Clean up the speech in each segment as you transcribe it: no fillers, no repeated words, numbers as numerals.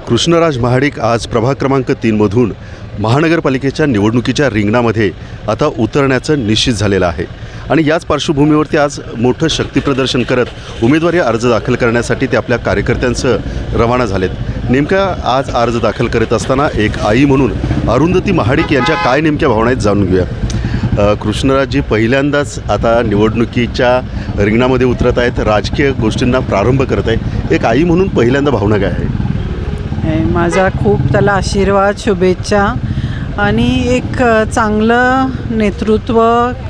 कृष्णराज महाडिक आज प्रभाग क्रमांक 3मधून महानगरपालिकेच्या निवडणुकीच्या रिंगणामध्ये आता उतरण्याचं निश्चित झालेलं आहे आणि याच पार्श्वभूमीवरती आज मोठं शक्तिप्रदर्शन करत उमेदवारी अर्ज दाखल करण्यासाठी ते आपल्या कार्यकर्त्यांसह रवाना झालेत. नेमका आज अर्ज दाखल करत असताना एक आई म्हणून अरुंधती महाडिक यांच्या काय नेमक्या भावना आहेत जाणून घेऊया. कृष्णराजजी पहिल्यांदाच आता निवडणुकीच्या रिंगणामध्ये उतरत आहेत, राजकीय गोष्टींना प्रारंभ करत आहे. एक आई म्हणून पहिल्यांदा भावना काय आहे? माझा खूप त्याला आशीर्वाद, शुभेच्छा आणि एक चांगलं नेतृत्व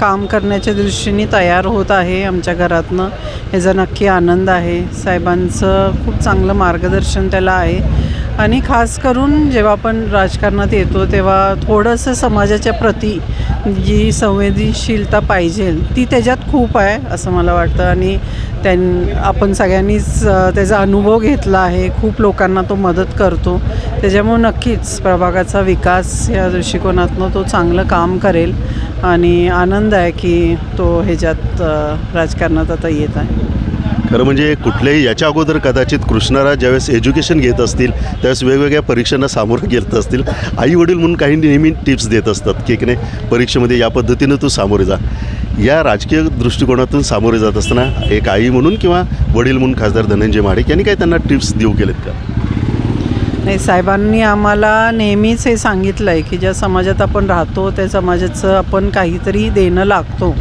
काम करण्याच्या दृष्टीने तयार होत आहे आमच्या घरातनं, याचा नक्की आनंद आहे. साहेबांचं खूप चांगलं मार्गदर्शन त्याला आहे आणि खास करून जेव्हा आपण राजकारणात येतो तेव्हा थोडंसं समाजाच्या प्रती जी संवेदनशीलता पाहिजे ती त्याच्यात खूप आहे असं मला वाटतं आणि आपण सगळ्यांनीच त्याचा अनुभव घेतला आहे. खूप लोकांना तो मदत करतो, त्याच्यामुळे नक्कीच प्रभागाचा विकास या दृष्टिकोनातून तो चांगलं काम करेल आणि आनंद आहे की तो ह्याच्यात राजकारणात आता येत आहे. खरं म्हणजे कुठल्याही याच्या अगोदर कदाचित कृष्णराज ज्यावेळेस एज्युकेशन घेत असतील त्यावेळेस वेगवेगळ्या परीक्षांना सामोरं गेलं असतील. आई वडील म्हणून काही नेहमी टिप्स देत असतात की नाही परीक्षेमध्ये या पद्धतीनं तू सामोरे जा. या राजकीय दृष्टिकोनातून सामोरे जात असताना एक आई म्हणून किंवा वडील म्हणून खासदार धनंजय महाडिक यांनी काही त्यांना टिप्स देऊ केलेत का? नाही, साहेबांनी आम्हाला नेहमीच हे सांगितलं आहे की ज्या समाजात आपण राहतो त्या समाजाचं आपण काहीतरी देणं लागतो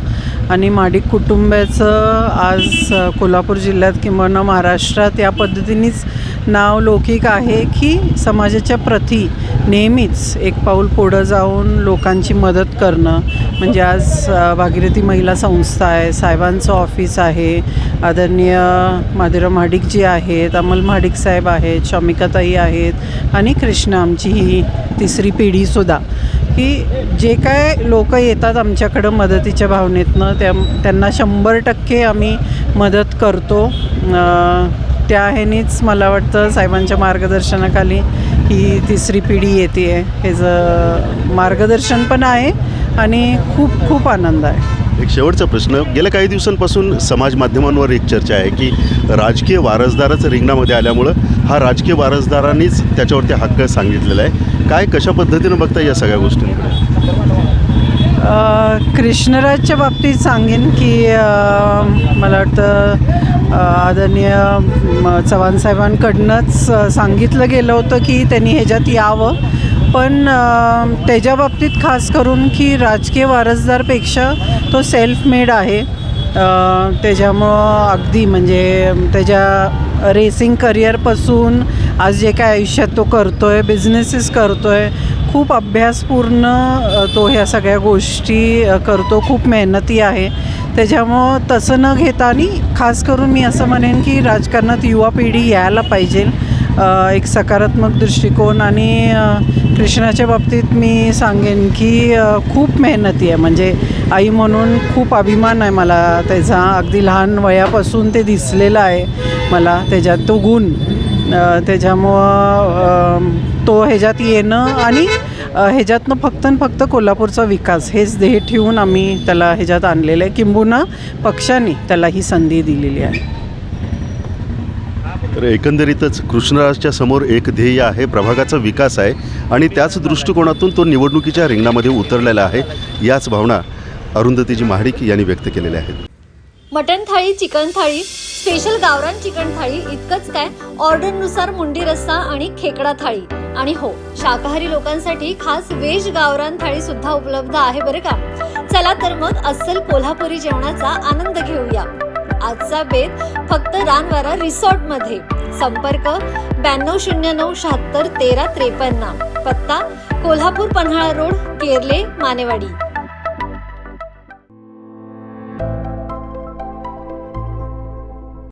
आणि महाडिक कुटुंबाचं आज कोल्हापूर जिल्ह्यात किंवा महाराष्ट्रात या पद्धतीनेच नाव लौकिक आहे की समाजाच्या प्रती नेहमीच एक पाऊल पुढं जाऊन लोकांची मदत करणं. म्हणजे आज भागीरथी महिला संस्था आहे, साहेबांचं ऑफिस आहे, आदरणीय माधुराव महाडिकजी आहेत, अमल महाडिक साहेब आहेत, शमिकाताई आहेत आणि कृष्णा आमची ही तिसरी पिढीसुद्धा, की जे काय लोक येतात आमच्याकडं मदतीच्या भावनेतनं त्यांना 100% आम्ही मदत करतो. त्या ह्यानेच मला वाटतं साहेबांच्या मार्गदर्शनाखाली ही तिसरी पिढी येते आहे. ह्याचं मार्गदर्शन पण आहे आणि खूप खूप आनंद आहे. एक शेवटचा प्रश्न, गेल्या काही दिवसांपासून समाज माध्यमांवर एक चर्चा आहे की राजकीय वारसदारच रिंगणामध्ये आल्यामुळं हा राजकीय वारसदारांनीच त्याच्यावरती हक्क सांगितलेला आहे. काय कशा पद्धतीनं बघता या सगळ्या गोष्टींकडे? कृष्णराजच्या बाबतीत सांगेन की मला वाटतं आदरणीय चव्हाण साहेबांकडनंच सांगितलं गेलं होतं की त्यांनी ह्याच्यात यावं, पण त्याच्या बाबतीत खास करून की राजकीय वारसदारपेक्षा तो सेल्फ मेड आहे. त्याच्यामुळं अगदी म्हणजे त्याच्या रेसिंग करिअरपासून आज जे काय आयुष्यात तो करतो आहे, बिझनेसेस करतो आहे, खूप अभ्यासपूर्ण तो ह्या सगळ्या गोष्टी करतो, खूप मेहनती आहे. त्याच्यामुळं तसं न घेता आणि खास करून मी असं म्हणेन की राजकारणात युवा पिढी यायला पाहिजे, एक सकारात्मक दृष्टिकोन. आणि कृष्णाच्या बाबतीत मी सांगेन की खूप मेहनती आहे. म्हणजे आई म्हणून खूप अभिमान आहे मला त्याचा. अगदी लहान वयापासून ते दिसलेलं आहे मला त्याच्यात तो गुण. त्याच्यामुळं तो ह्याच्यात येणं आणि ह्याच्यातनं फक्त कोल्हापूरचा विकास हेच ध्येय ठेवून आम्ही त्याला ह्याच्यात आणलेलं आहे, किंबहुना पक्षाने त्याला ही संधी दिलेली आहे. तर एकंदरीतच कृष्णराजच्या समोर एक ध्येय आहे, प्रभागाचा विकास आहे आणि त्याच दृष्टिकोनातून तो निवडणुकीच्या रिंगणामध्ये उतरलेला आहे. याच भावना अरुंधतीजी महाडिक यांनी व्यक्त केलेल्या आहेत. मटन थाळी, चिकन थाळी, स्पेशल गावरान चिकन थाळी इतकंच काय, ऑर्डरनुसार मुंडी रस्सा आणि खेकडा थाळी. आणि हो, शाकाहारी लोकांसाठी खास व्हेज गावरान थाळी सुद्धा उपलब्ध आहे बरं का. चला तर मग अस्सल कोल्हापुरी जेवणाचा आनंद घेऊया. आजचा बेत फक्त रानवारा रिसॉर्ट मध्ये. संपर्क 9209 76 13 53. पत्ता कोल्हापूर पन्हाळा रोड, केरले, मानेवाडी.